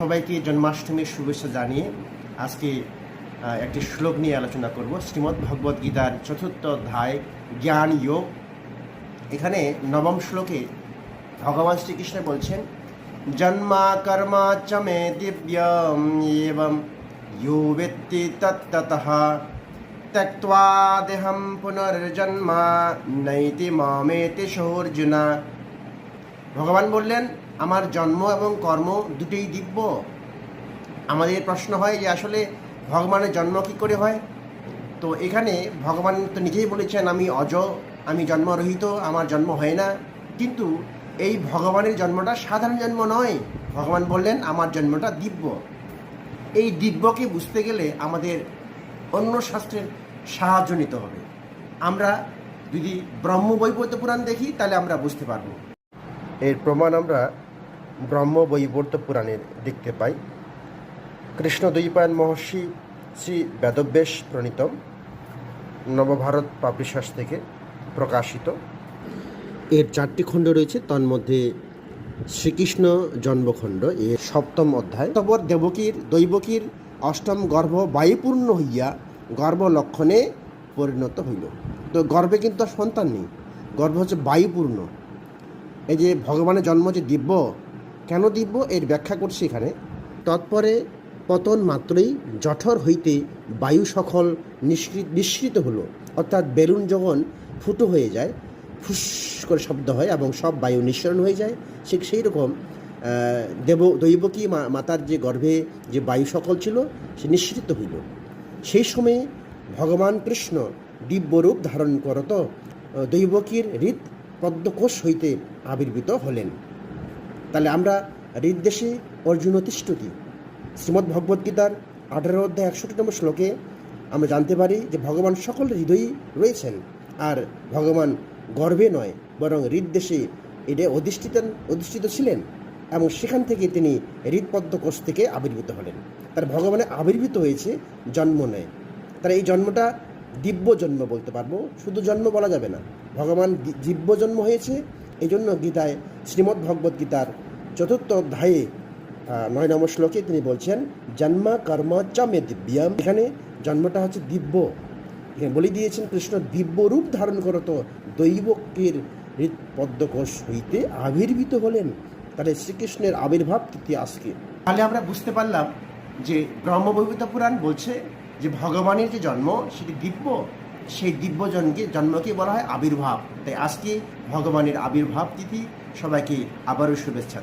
সবাইকে জন্মাষ্টমীর শুভেচ্ছা জানিয়ে আজকে একটি শ্লোক নিয়ে আলোচনা করব। শ্রীমদ্ ভগবদ গীতার চতুর্থ অধ্যায় জ্ঞান যোগ। এখানে নবম শ্লোকে ভগবান শ্রীকৃষ্ণ বলছেন, জন্মা কর্মা চ মে দিব্যম এবং ইয়ো বেত্তি তত্ততঃ ত্যক্ত্বা দেহং পুনর্জন্ম নৈতি মামেতি অর্জুন। ভগবান বললেন, আমার জন্ম এবং কর্ম দুটোই দিব্য। আমাদের প্রশ্ন হয় যে আসলে ভগবানের জন্ম কী করে হয়? তো এখানে ভগবান তো নিজেই বলেছেন, আমি অজ, আমি জন্মরহিত, আমার জন্ম হয় না। কিন্তু এই ভগবানের জন্মটা সাধারণ জন্ম নয়। ভগবান বললেন আমার জন্মটা দিব্য। এই দিব্যকে বুঝতে গেলে আমাদের অন্য শাস্ত্রের সাহায্য নিতে হবে। আমরা যদি ব্রহ্মবৈবর্ত পুরাণ দেখি তাহলে আমরা বুঝতে পারব। এর প্রমাণ আমরা ব্রহ্মবৈবর্ত পুরাণের দেখতে পাই। কৃষ্ণদ্বৈপায়ন মহর্ষি শ্রী বেদব্যাস প্রণীত নবভারত পাবলিশার্স থেকে প্রকাশিত। এর 4টি খণ্ড রয়েছে, তন্মধ্যে শ্রীকৃষ্ণ জন্মখণ্ড এর 7ম অধ্যায়। তবর দৈবকীর 8ম গর্ভ বায়ুপূর্ণ হইয়া গর্ভ লক্ষণে পরিণত হইল। তো গর্ভে কিন্তু সন্তান নেই, গর্ভ হচ্ছে বায়ুপূর্ণ। এই যে ভগবানের জন্ম যে দিব্য, কেন দিব্য এর ব্যাখ্যা করছি এখানে। তৎপরে পতন মাত্রই জঠর হইতে বায়ু সকল নিঃসৃত হলো, অর্থাৎ বেলুন যখন ফুটো হয়ে যায়, ফুস করে শব্দ হয় এবং সব বায়ু নিঃসরণ হয়ে যায়, ঠিক সেই রকম দৈবকী মাতার যে গর্ভে যে বায়ু সকল ছিল সে নিঃসৃত হইল। সেই সময়ে ভগবান কৃষ্ণ দিব্যরূপ ধারণ করত দৈবকীর হৃদ পদ্মকোষ হইতে আবির্ভূত হলেন। তাহলে আমরা হৃদদেশে অর্জুন তিষ্ঠতি, শ্রীমদ্ ভগবদ্গীতার 18 অধ্যায় 61তম শ্লোকে আমরা জানতে পারি যে ভগবান সকল হৃদয়ই রয়েছেন, আর ভগবান গর্ভে নয় বরং হৃদদেশে এটা অধিষ্ঠিত ছিলেন, এবং সেখান থেকে তিনি হৃদপদ্মকোষ থেকে আবির্ভূত হলেন। তার ভগবানের আবির্ভূত হয়েছে, জন্ম নেয়। তার এই জন্মটা দিব্য জন্ম বলতে পারবো, শুধু জন্ম বলা যাবে না। ভগবান দিব্য জন্ম হয়েছে। এই জন্য গীতায় শ্রীমদ্ ভগবদ গীতার 4র্থ অধ্যায়ে 9 নম্বর শ্লোকে তিনি বলছেন, জন্ম কর্ম চ মে দিব্যম। এখানে জন্মটা হচ্ছে দিব্য। এখানে বলে দিয়েছেন কৃষ্ণ দিব্য রূপ ধারণ করত দৈবকের হৃৎপদ্মকোষ হইতে আবির্ভূত হলেন। তাহলে শ্রীকৃষ্ণের আবির্ভাব তিথি আজকে। তাহলে আমরা বুঝতে পারলাম যে ব্রহ্মবৈবর্ত পুরাণ বলছে যে ভগবানের যে জন্ম সেটি দিব্য, সেই দিব্য জন্মকে বলা হয় আবির্ভাব। তাই আজকে ভগবানের আবির্ভাব তিথি। সবাইকে আবারও শুভেচ্ছা।